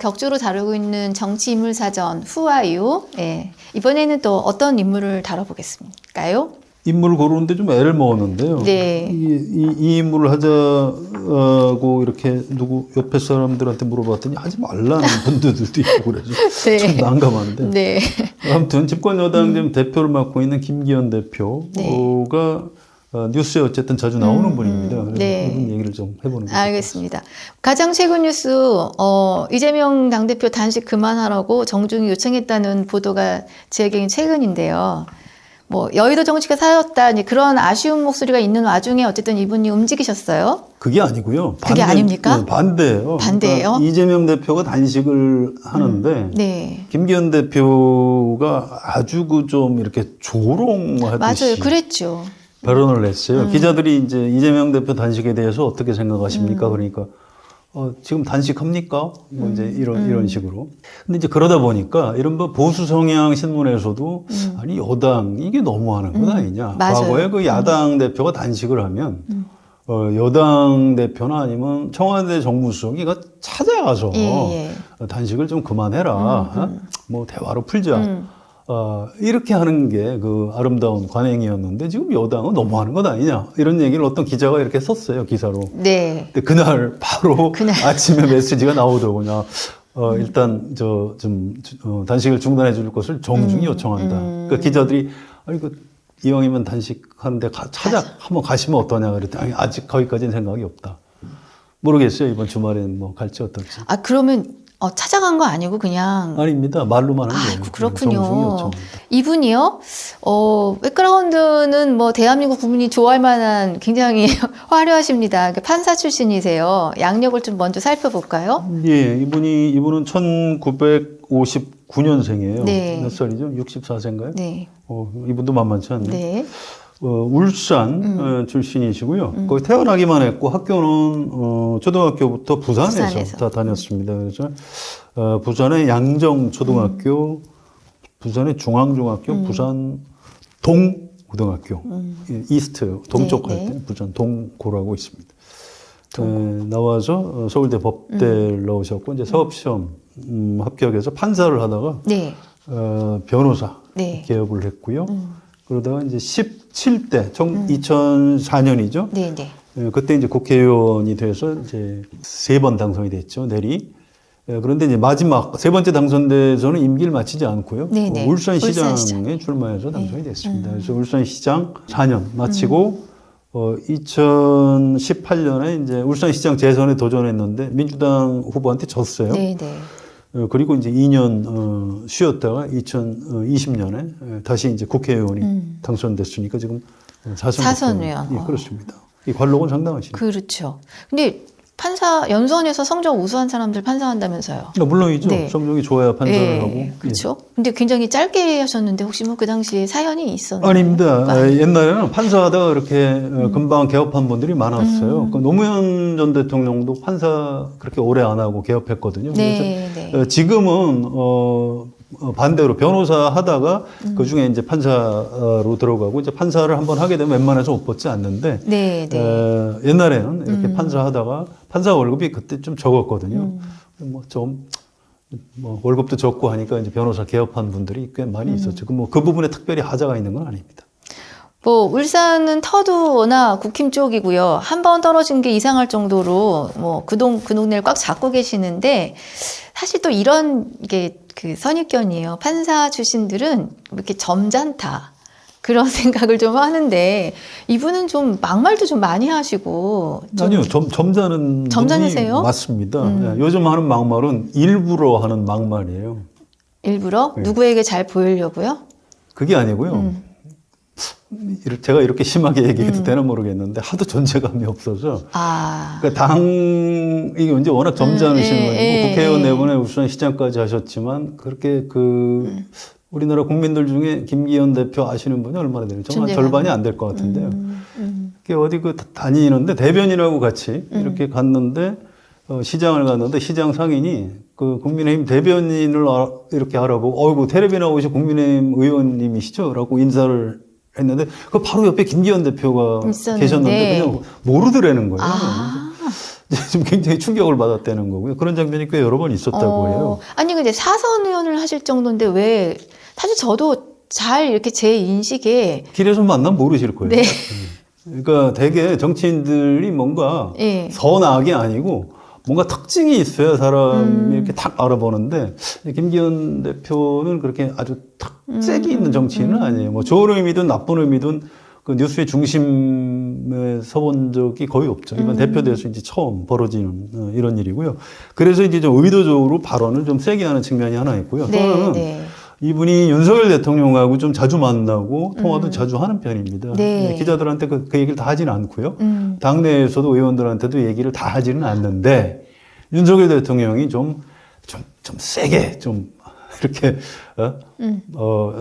격주로 다루고 있는 정치인물사전 후와유. 예. 이번에는 또 어떤 인물을 다뤄보겠습니까요? 인물을 고르는데 좀 애를 먹었는데요. 네. 이 인물을 하자고 이렇게 누구 옆에 사람들한테 물어봤더니 하지 말라는 분들도 있고 그래서 네. 참 난감한데. 네. 아무튼 집권여당 지금 대표를 맡고 있는 김기현 대표가 뉴스에 어쨌든 자주 나오는 분입니다. 그래서 네. 이런 얘기를 좀 해보는 거죠. 알겠습니다. 가장 최근 뉴스, 이재명 당대표 단식 그만하라고 정중히 요청했다는 보도가 제게 최근인데요. 뭐 여의도 정치가 사였다 그런 아쉬운 목소리가 있는 와중에 어쨌든 이분이 움직이셨어요. 그게 아니고요. 그게 아닙니까? 네, 반대예요. 반대예요? 그러니까 이재명 대표가 단식을 하는데 네. 김기현 대표가 아주 그 좀 이렇게 조롱하듯이 맞아요. 그랬죠. 발언을 했어요. 기자들이 이제 이재명 대표 단식에 대해서 어떻게 생각하십니까? 그러니까 지금 단식합니까? 뭐 이제 이런 식으로. 근데 이제 그러다 보니까 이런 뭐 보수 성향 신문에서도 아니 여당 이게 너무하는 것 아니냐. 맞아요. 과거에 그 야당 대표가 단식을 하면 여당 대표나 아니면 청와대 정무수석이 이거 찾아가서 단식을 좀 그만해라. 뭐 대화로 풀자. 이렇게 하는 게 그 아름다운 관행이었는데 지금 여당은 너무하는 것 아니냐 이런 얘기를 어떤 기자가 이렇게 썼어요 기사로. 네. 근데 그날 바로 아침에 메시지가 나오더군요. 일단 좀 단식을 중단해 줄 것을 정중히 요청한다. 그러니까 기자들이 아니 이왕이면 단식하는데 한번 가시면 어떠냐 그랬더니 아니, 아직 거기까지는 생각이 없다. 모르겠어요 이번 주말엔 뭐 갈지 어떨지. 아 그러면 찾아간 거 아니고 그냥 아닙니다. 말로만 한 거예요. 아이고, 그렇군요. 정중히 요청한다. 이분이요? 백그라운드는 뭐 대한민국 국민이 좋아할 만한 굉장히 화려하십니다. 판사 출신이세요. 양력을 좀 먼저 살펴볼까요? 예, 이분은 1959년생이에요. 네. 몇 살이죠? 64세인가요? 네. 이분도 만만치 않네. 네. 울산 출신이시고요. 거기 태어나기만 했고 학교는 초등학교부터 부산에서 다 다녔습니다. 그래서 부산의 양정초등학교, 부산의 중앙중학교, 부산 동고등학교, 이스트 동쪽 할 때 부산 동고라고 있습니다. 나와서 서울대 법대를 넣으셨고 이제 사법시험 합격해서 판사를 하다가 변호사 개업을 했고요. 그러다가 이제 17대, 2004년이죠. 네네. 그때 이제 국회의원이 돼서 이제 3번 당선이 됐죠, 내리. 그런데 이제 마지막, 3번째 당선돼서는 임기를 마치지 않고요. 울산시장에 출마해서 당선이 됐습니다. 그래서 울산시장 4년 마치고, 2018년에 이제 울산시장 재선에 도전했는데 민주당 후보한테 졌어요. 네네. 그리고 이제 2년 쉬었다가 2020년에 다시 이제 국회의원이 당선됐으니까 지금 사선 의원. 예, 그렇습니다. 이 관록은 상당하시죠. 그렇죠. 근데 판사 연수원에서 성적 우수한 사람들 판사한다면서요? 물론이죠. 성적이 좋아야 판사를 하고. 그렇죠. 근데 굉장히 짧게 하셨는데 혹시 뭐 그 당시에 사연이 있었나요? 아닙니다. 옛날에는 판사하다가 그렇게 금방 개업한 분들이 많았어요. 노무현 전 대통령도 판사 그렇게 오래 안 하고 개업했거든요. 그래서 지금은 반대로 변호사 하다가 그 중에 이제 판사로 들어가고 이제 판사를 한번 하게 되면 웬만해서 못 받지 않는데 옛날에는 이렇게 판사 하다가 판사 월급이 그때 좀 적었거든요. 뭐 월급도 적고 하니까 이제 변호사 개업한 분들이 꽤 많이 있었죠. 그 부분에 특별히 하자가 있는 건 아닙니다. 뭐 울산은 터도 워낙 국힘 쪽이고요. 한 번 떨어진 게 이상할 정도로 뭐 그 동네를 꽉 잡고 계시는데 사실 또 이런 게 그 선입견이에요. 판사 출신들은 이렇게 점잖다. 그런 생각을 좀 하는데 이분은 좀 막말도 좀 많이 하시고 아니요. 점잖은 점잖으세요? 분이 맞습니다. 요즘 하는 막말은 일부러 하는 막말이에요. 일부러? 누구에게 잘 보이려고요? 그게 아니고요. 제가 이렇게 심하게 얘기해도 되나 모르겠는데 하도 존재감이 없어서 그러니까 이게 이제 워낙 점잖으신 분이고 국회의원 내분에 울산 시장까지 하셨지만 그렇게 우리나라 국민들 중에 김기현 대표 아시는 분이 얼마나 되는지 정말 절반이 안 될 것 같은데요. 어디 다니는데 대변인하고 같이 이렇게 갔는데 시장을 갔는데 시장 상인이 그 국민의힘 대변인을 이렇게 알아보고 어이구 텔레비 나오신 국민의힘 의원님이시죠? 라고 인사를 했는데 그 바로 옆에 김기현 대표가 계셨는데 그냥 모르더라는 거예요. 좀 굉장히 충격을 받았다는 거고요. 그런 장면이 꽤 여러 번 있었다고 해요. 아니 근데 사선 의원을 하실 정도인데 왜 사실 저도 잘 이렇게 제 인식에 길에서 만나면 모르실 거예요. 네. 그러니까 되게 정치인들이 뭔가 네. 선악이 아니고 뭔가 특징이 있어야 사람이 이렇게 탁 알아보는데 김기현 대표는 그렇게 아주 특색이 있는 정치인은 아니에요. 뭐 좋은 의미든 나쁜 의미든 그 뉴스의 중심에 서본 적이 거의 없죠. 이번 대표돼서 이제 처음 벌어지는 이런 일이고요. 그래서 이제 좀 의도적으로 발언을 좀 세게 하는 측면이 하나 있고요. 또 하나는 네. 이분이 윤석열 대통령하고 좀 자주 만나고 통화도 자주 하는 편입니다. 네. 기자들한테 그 얘기를 다 하지는 않고요. 당내에서도 의원들한테도 얘기를 다 하지는 않는데 윤석열 대통령이 좀 세게 좀 이렇게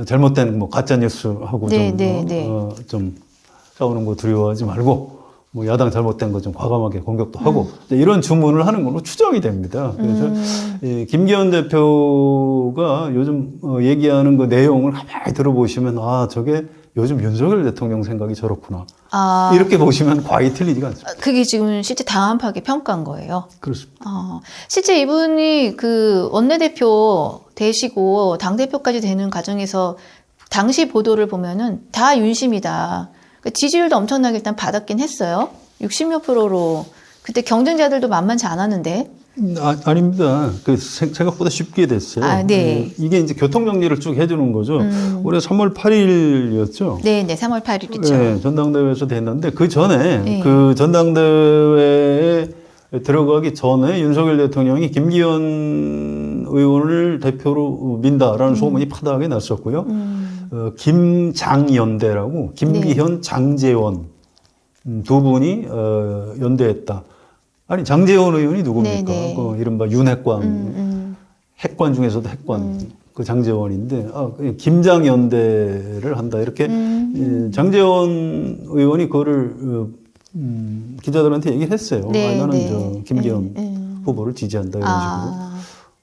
잘못된 뭐 가짜 뉴스하고 좀 싸우는 거 두려워하지 말고 뭐 야당 잘못된 거 좀 과감하게 공격도 하고 이런 주문을 하는 걸로 추정이 됩니다. 그래서 김기현 대표가 요즘 얘기하는 그 내용을 가만히 들어보시면 아 저게 요즘 윤석열 대통령 생각이 저렇구나. 이렇게 보시면 과히 틀리지가 않습니다. 그게 지금 실제 당한파게 평가한 거예요. 그렇습니다. 실제 이분이 그 원내대표 되시고 당대표까지 되는 과정에서 당시 보도를 보면은 다 윤심이다. 지지율도 엄청나게 일단 받았긴 했어요. 60몇 프로로. 그때 경쟁자들도 만만치 않았는데. 아닙니다. 그 생각보다 쉽게 됐어요. 네. 이게 이제 교통 정리를 쭉 해주는 거죠. 올해 3월 8일이었죠. 네, 3월 8일이죠. 네, 전당대회에서 됐는데 그 전에 그 전당대회에 들어가기 전에 윤석열 대통령이 김기현 의원을 대표로 민다라는 소문이 파다하게 났었고요. 김장연대라고 김기현, 장제원 두 분이 연대했다. 아니 장제원 의원이 누굽니까? 그 이른바 윤핵관, 핵관 중에서도 핵관 그 장제원인데 김장연대를 한다 이렇게 장제원 의원이 그거를 기자들한테 얘기를 했어요. 나는 저 김기현 후보를 지지한다 이런 식으로.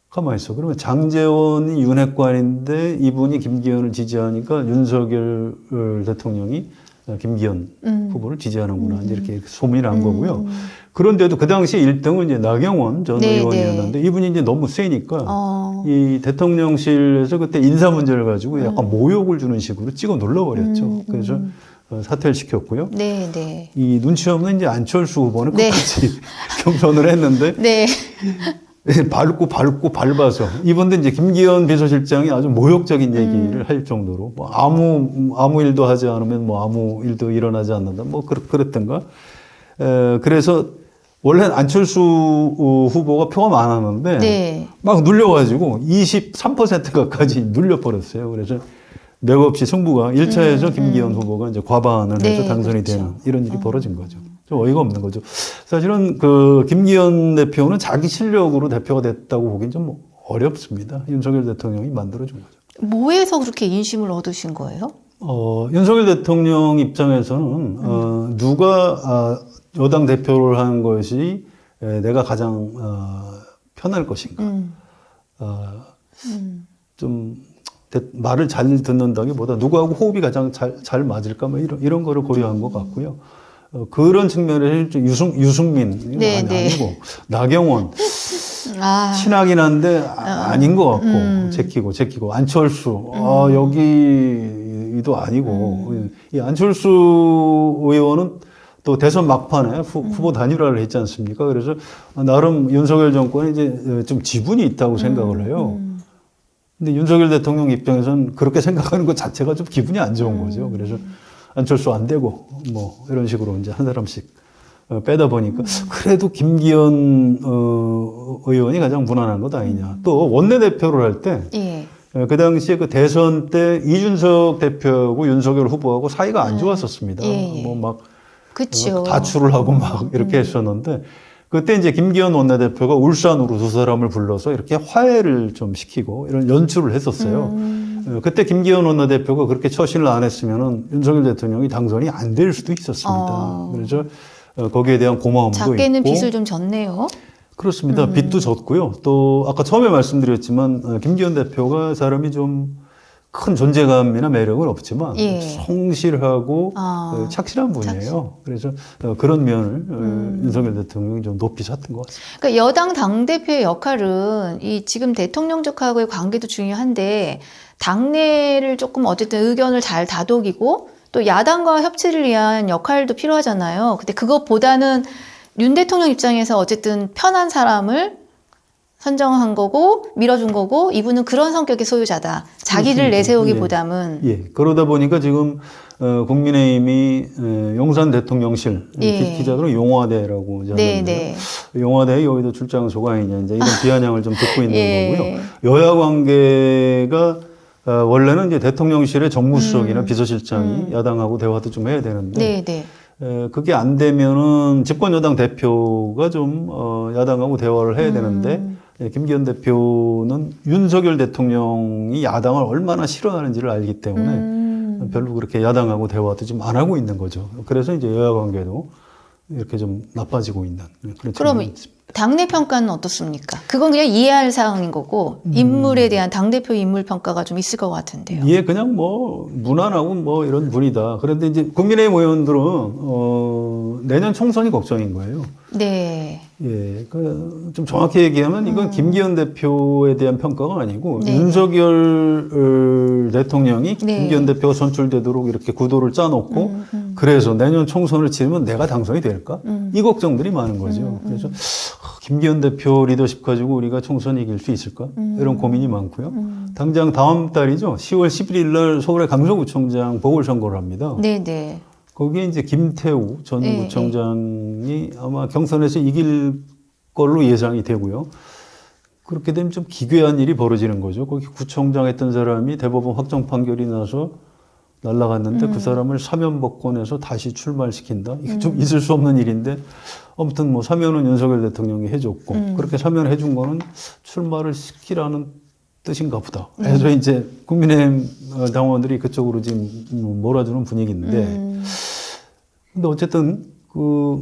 가만히 있어. 그러면 장제원이 윤핵관인데 이분이 김기현을 지지하니까 윤석열 대통령이 김기현 후보를 지지하는구나. 이렇게 소문이 난 거고요. 그런데도 그 당시 1등은 이제 나경원 전 의원이었는데 이분이 이제 너무 세니까 이 대통령실에서 그때 인사 문제를 가지고 약간 모욕을 주는 식으로 찍어 눌러버렸죠. 그래서 사퇴를 시켰고요. 이 눈치 없는 이제 안철수 후보는 끝까지 경선을 했는데 밟아서 이번도 이제 김기현 비서실장이 아주 모욕적인 얘기를 할 정도로 뭐 아무 일도 하지 않으면 뭐 아무 일도 일어나지 않는다 뭐 그랬던가. 그래서 원래는 안철수 후보가 표가 많았는데 막 눌려가지고 23%까지 눌려버렸어요. 그래서 맥없이 승부가 1차에서 김기현 후보가 이제 과반을 해서 당선이 되는 이런 일이 벌어진 거죠. 좀 어이가 없는 거죠. 사실은 그 김기현 대표는 자기 실력으로 대표가 됐다고 보기엔 좀 어렵습니다. 윤석열 대통령이 만들어준 거죠. 뭐에서 그렇게 인심을 얻으신 거예요? 윤석열 대통령 입장에서는 누가 여당 대표를 하는 것이 내가 가장 편할 것인가. 좀 말을 잘 듣는다기보다 누구하고 호흡이 가장 잘 맞을까 뭐 이런 거를 고려한 것 같고요. 그런 측면에서 유승민 아니고 나경원 친하긴 한데 아닌 것 같고 제키고 안철수 여기도 아니고 이 안철수 의원은 또 대선 막판에 후보 단일화를 했지 않습니까? 그래서 나름 윤석열 정권이 이제 좀 지분이 있다고 생각을 해요. 근데 윤석열 대통령 입장에서는 그렇게 생각하는 것 자체가 좀 기분이 안 좋은 거죠. 그래서 안철수 안 되고 뭐 이런 식으로 이제 한 사람씩 빼다 보니까 그래도 김기현 의원이 가장 무난한 것 아니냐. 또 원내대표를 할 때 그 당시에 그 대선 때 이준석 대표하고 윤석열 후보하고 사이가 안 좋았었습니다. 뭐 막 다출을 하고 막 이렇게 했었는데 그때 이제 김기현 원내대표가 울산으로 두 사람을 불러서 이렇게 화해를 좀 시키고 이런 연출을 했었어요. 그때 김기현 원내대표가 그렇게 처신을 안 했으면은 윤석열 대통령이 당선이 안 될 수도 있었습니다. 그래서 거기에 대한 고마움도 작게는 있고. 빚을 좀 졌네요. 그렇습니다. 빚도 졌고요. 또 아까 처음에 말씀드렸지만 김기현 대표가 사람이 좀 큰 존재감이나 매력은 없지만 예. 성실하고 착실한 분이에요. 그래서 그런 면을 윤석열 대통령이 좀 높이 샀던 것 같습니다. 그러니까 여당 당대표의 역할은 이 지금 대통령직하고의 관계도 중요한데 당내를 조금 어쨌든 의견을 잘 다독이고 또 야당과 협치를 위한 역할도 필요하잖아요. 근데 그것보다는 윤 대통령 입장에서 어쨌든 편한 사람을 선정한 거고 밀어준 거고 이분은 그런 성격의 소유자다. 자기를 내세우기보다는. 예. 그러다 보니까 지금 국민의힘이 용산 대통령실 기자들은 용화대라고 이제 하는데요. 용화대의 여의도 출장소가 아니냐 이제 이런 비아냥을 좀 듣고 있는 거고요. 여야 관계가 원래는 이제 대통령실의 정무수석이나 비서실장이 야당하고 대화도 좀 해야 되는데 그게 안 되면은 집권 여당 대표가 좀 야당하고 대화를 해야 되는데 김기현 대표는 윤석열 대통령이 야당을 얼마나 싫어하는지를 알기 때문에 별로 그렇게 야당하고 대화도 좀 안 하고 있는 거죠. 그래서 이제 여야 관계도 이렇게 좀 나빠지고 있는 그런 그럼 당내 평가는 어떻습니까? 그건 그냥 이해할 사항인 거고 인물에 대한 당대표 인물 평가가 좀 있을 것 같은데요. 예, 그냥 뭐 무난하고 뭐 이런 분이다. 그런데 이제 국민의힘 의원들은 내년 총선이 걱정인 거예요. 네. 예, 좀 정확히 얘기하면 이건 김기현 대표에 대한 평가가 아니고 윤석열 대통령이 김기현 대표가 선출되도록 이렇게 구도를 짜놓고 그래서 내년 총선을 치르면 내가 당선이 될까? 이 걱정들이 많은 거죠. 그래서 김기현 대표 리더십 가지고 우리가 총선 이길 수 있을까? 이런 고민이 많고요. 당장 다음 달이죠. 10월 11일 날 서울의 강서구청장 보궐선거를 합니다. 네네. 거기에 이제 김태우 전 구청장이 아마 경선에서 이길 걸로 예상이 되고요. 그렇게 되면 좀 기괴한 일이 벌어지는 거죠. 거기 구청장 했던 사람이 대법원 확정 판결이 나서 날아갔는데 그 사람을 사면복권해서 다시 출마시킨다. 이게 좀 있을 수 없는 일인데 아무튼 뭐 사면은 윤석열 대통령이 해줬고 그렇게 사면해 준 거는 출마를 시키라는 뜻인가 보다. 그래서 이제 국민의힘 당원들이 그쪽으로 지금 몰아주는 분위기인데 근데 어쨌든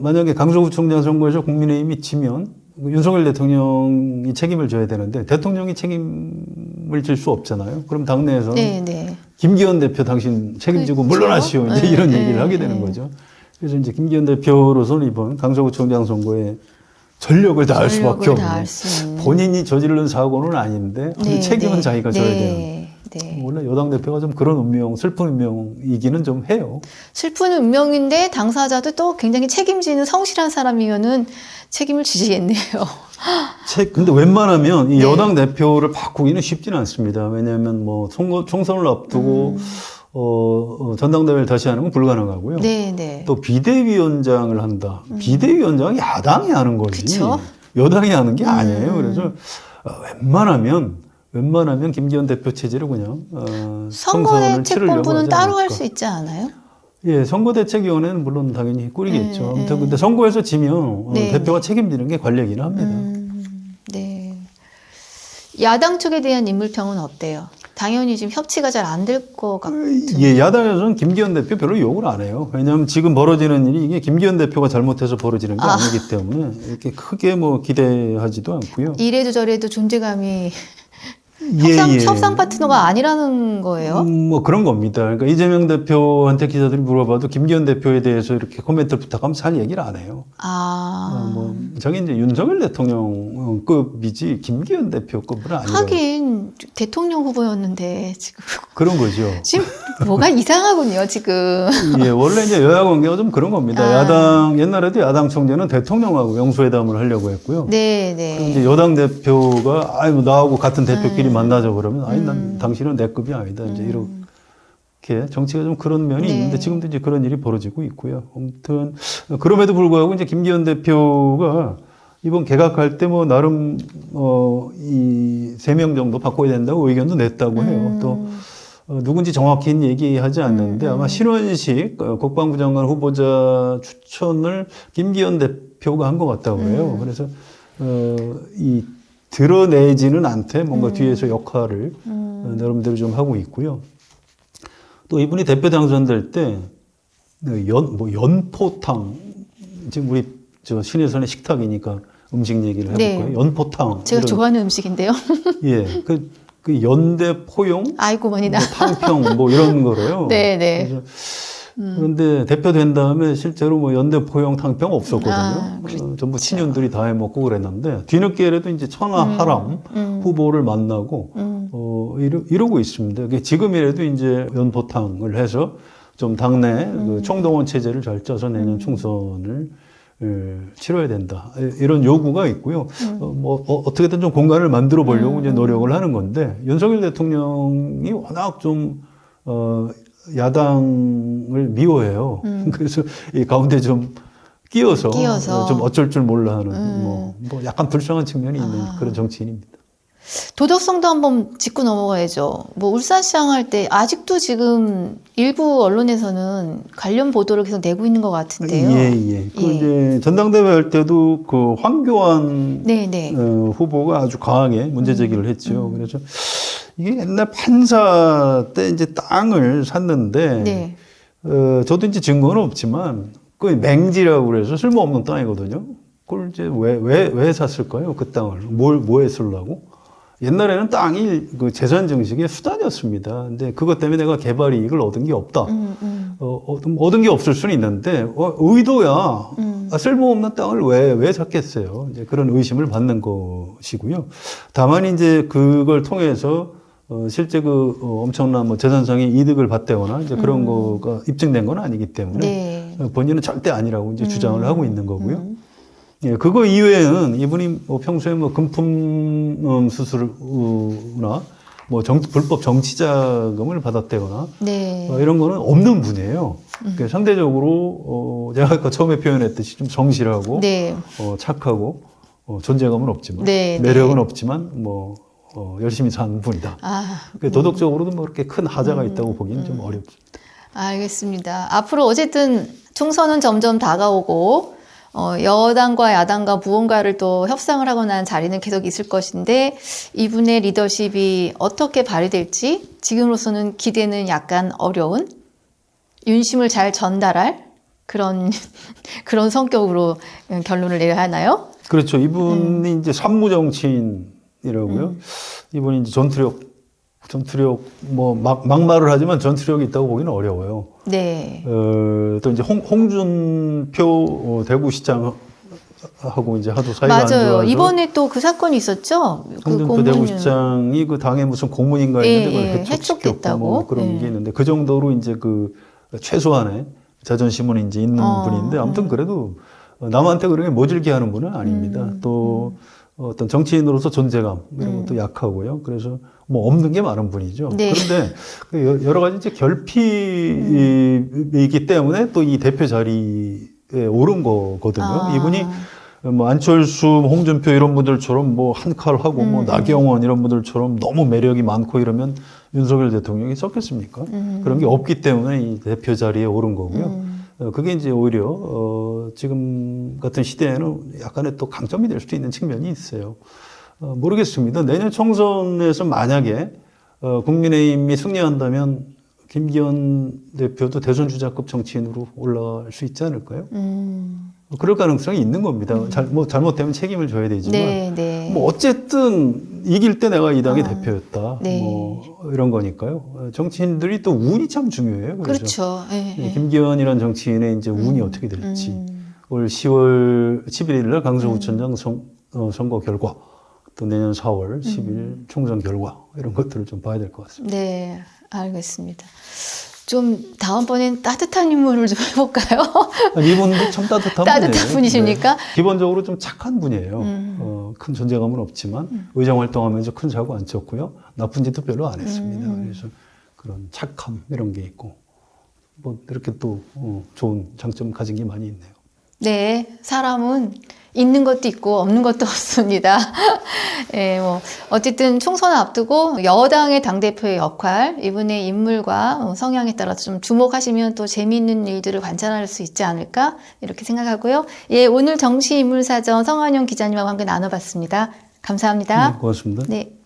만약에 강서구청장 선거에서 국민의힘이 지면 윤석열 대통령이 책임을 져야 되는데 대통령이 책임을 질 수 없잖아요. 그럼 당내에서는 김기현 대표 당신 책임지고 물러나시오. 이제 이런 얘기를 하게 되는 거죠. 그래서 이제 김기현 대표로서는 이번 강서구청장 선거에 전력을 다할 수밖에 없는 본인이 저지른 사고는 아닌데 책임은 자기가 져야 되는. 원래 여당 대표가 좀 그런 운명, 슬픈 운명이기는 좀 해요. 슬픈 운명인데 당사자도 또 굉장히 책임지는 성실한 사람이면은 책임을 지지겠네요. 근데 웬만하면 이 여당 대표를 바꾸기는 쉽지는 않습니다. 왜냐하면 뭐 총선을 앞두고 전당대회를 다시 하는 건 불가능하고요. 또 비대위원장을 한다. 비대위원장이 야당이 하는 거지. 그쵸? 여당이 하는 게 아니에요. 그래서 웬만하면 김기현 대표 체제로 그냥 선거대책본부는 따로 할 수 있지 않아요? 예, 선거대책위원회는 물론 당연히 꾸리겠죠. 아무튼 근데 선거에서 지면 대표가 책임지는 게 관례기는 합니다. 야당 쪽에 대한 인물평은 어때요? 당연히 지금 협치가 잘 안 될 것 같은. 예, 야당에서는 김기현 대표 별로 욕을 안 해요. 왜냐하면 지금 벌어지는 일이 이게 김기현 대표가 잘못해서 벌어지는 게 아니기 때문에 이렇게 크게 뭐 기대하지도 않고요. 이래도 저래도 존재감이 예. 협상 파트너가 아니라는 거예요? 뭐 그런 겁니다. 그러니까 이재명 대표한테 기자들이 물어봐도 김기현 대표에 대해서 이렇게 코멘트를 부탁하면 잘 얘기를 안 해요. 저게 이제 윤석열 대통령급이지 김기현 대표급은 아니에요. 하긴 대통령 후보였는데 지금 그런 거죠. 지금 뭐가 이상하군요, 지금. 예, 원래 이제 여야 관계가 좀 그런 겁니다. 옛날에도 야당 총재는 대통령하고 영수회담을 하려고 했고요. 그럼 이제 여당 대표가 나하고 같은 대표끼리 만나자 그러면 난 당신은 내 급이 아니다. 이제 이렇게 정치가 좀 그런 면이 있는데 지금도 이제 그런 일이 벌어지고 있고요. 아무튼 그럼에도 불구하고 이제 김기현 대표가 이번 개각할 때 뭐 나름 이 3명 정도 바꿔야 된다고 의견도 냈다고 해요. 또 누군지 정확히는 얘기하지 않는데 아마 신원식 국방부 장관 후보자 추천을 김기현 대표가 한 것 같다고 해요. 그래서 이 드러내지는 않되 뭔가 뒤에서 역할을 나름대로 좀 하고 있고요. 또 이분이 대표 당선될 때 연포탕 지금 우리 신혜선의 식탁이니까 음식 얘기를 해볼까요? 연포탕. 제가 좋아하는 음식인데요. 예, 그 그 연대 포용, 아이고 머니나 뭐 탕평 뭐 이런 거래요. 네네. 그래서 그런데 대표된 다음에 실제로 뭐 연대 포용 탕평 없었거든요. 아, 전부 친윤들이 다 해먹고 그랬는데 뒤늦게라도 이제 천하하람 후보를 만나고 이러고 있습니다. 그게 지금이라도 이제 연포탕을 해서 좀 당내 그 총동원 체제를 잘 짜서 내년 총선을 치러야 된다. 이런 요구가 있고요. 어떻게든 좀 공간을 만들어 보려고 이제 노력을 하는 건데, 윤석열 대통령이 워낙 좀, 야당을 미워해요. 그래서 이 가운데 좀 끼어서 좀 어쩔 줄 몰라 하는, 뭐 약간 불쌍한 측면이 있는 그런 정치인입니다. 도덕성도 한번 짚고 넘어가야죠. 뭐 울산시장 할 때 아직도 지금 일부 언론에서는 관련 보도를 계속 내고 있는 것 같은데요. 예. 그 이제 전당대회 할 때도 그 황교안 후보가 아주 강하게 문제 제기를 했죠. 그래서 이게 옛날 판사 때 이제 땅을 샀는데, 저도 이제 증거는 없지만 그 맹지라고 그래서 쓸모없는 땅이거든요. 그걸 이제 왜 샀을까요? 그 땅을 뭐에 쓰려고? 옛날에는 땅이 그 재산 증식의 수단이었습니다. 근데 그것 때문에 내가 개발 이익을 얻은 게 없다. 얻은 게 없을 수는 있는데, 의도야. 쓸모없는 땅을 왜 샀겠어요. 이제 그런 의심을 받는 것이고요. 다만 이제 그걸 통해서, 실제 엄청난 뭐 재산상의 이득을 받대거나 이제 그런 거가 입증된 건 아니기 때문에 본인은 절대 아니라고 이제 주장을 하고 있는 거고요. 예, 그거 이외에는 이분이 뭐 평소에 뭐 금품 수수나 뭐 불법 정치 자금을 받았다거나 이런 거는 없는 분이에요. 그러니까 상대적으로 제가 아까 처음에 표현했듯이 좀 성실하고 착하고 존재감은 없지만 매력은 없지만 뭐 열심히 사는 분이다. 도덕적으로도 뭐 그렇게 큰 하자가 있다고 보기는 좀 어렵습니다. 알겠습니다. 앞으로 어쨌든 총선은 점점 다가오고 여당과 야당과 무언가를 또 협상을 하거나 하는 자리는 계속 있을 것인데 이분의 리더십이 어떻게 발휘될지 지금으로서는 기대는 약간 어려운 윤심을 잘 전달할 그런 성격으로 결론을 내야 하나요? 그렇죠. 이분이 이제 산무정치인이라고요. 이분이 이제 전투력 뭐 막말을 하지만 전투력이 있다고 보기는 어려워요. 또 이제 홍준표 대구시장하고 이제 하도 사이가 안 좋아서 이번에 또 그 사건이 있었죠. 홍준표 대구시장이 그 당에 무슨 고문인가 했는데 그걸 해촉됐다고 뭐 그런 게 있는데 그 정도로 이제 그 최소한의 자존심은 이제 있는 분인데 아무튼 그래도 남한테 그렇게 모질게 하는 분은 아닙니다. 또 어떤 정치인으로서 존재감 이런 것도 약하고요. 그래서 뭐 없는 게 많은 분이죠. 그런데 여러 가지 이제 결핍이기 때문에 또 이 대표 자리에 오른 거거든요. 이분이 뭐 안철수, 홍준표 이런 분들처럼 뭐 한 칼 하고 뭐 나경원 이런 분들처럼 너무 매력이 많고 이러면 윤석열 대통령이 썼겠습니까? 그런 게 없기 때문에 이 대표 자리에 오른 거고요. 그게 이제 오히려 지금 같은 시대에는 약간의 또 강점이 될 수도 있는 측면이 있어요. 모르겠습니다. 내년 총선에서 만약에 국민의힘이 승리한다면 김기현 대표도 대선 주자급 정치인으로 올라갈 수 있지 않을까요? 그럴 가능성이 있는 겁니다. 잘못되면 책임을 져야 되지만 뭐 어쨌든 이길 때 내가 이 당의 대표였다. 뭐 이런 거니까요. 정치인들이 또 운이 참 중요해요. 그렇죠. 김기현이라는 정치인의 이제 운이 어떻게 될지 올 10월 11일 날 강서구청장 선거 결과 또 내년 4월 10일 총선 결과 이런 것들을 좀 봐야 될 것 같습니다. 네, 알겠습니다. 좀 다음번엔 따뜻한 인물을 좀 해볼까요? 이분도 참 따뜻한 따뜻한 분이십니까? 기본적으로 좀 착한 분이에요. 큰 존재감은 없지만 의정 활동하면서 큰 사고 안 쳤고요. 나쁜 짓도 별로 안 했습니다. 그래서 그런 착함 이런 게 있고 뭐 이렇게 또 좋은 장점 가진 게 많이 있네요. 네, 사람은 있는 것도 있고 없는 것도 없습니다. 뭐 어쨌든 총선을 앞두고 여당의 당대표의 역할, 이분의 인물과 성향에 따라서 좀 주목하시면 또 재미있는 일들을 관찰할 수 있지 않을까 이렇게 생각하고요. 오늘 정치인물사전 성한용 기자님하고 함께 나눠봤습니다. 감사합니다. 네, 고맙습니다. 네.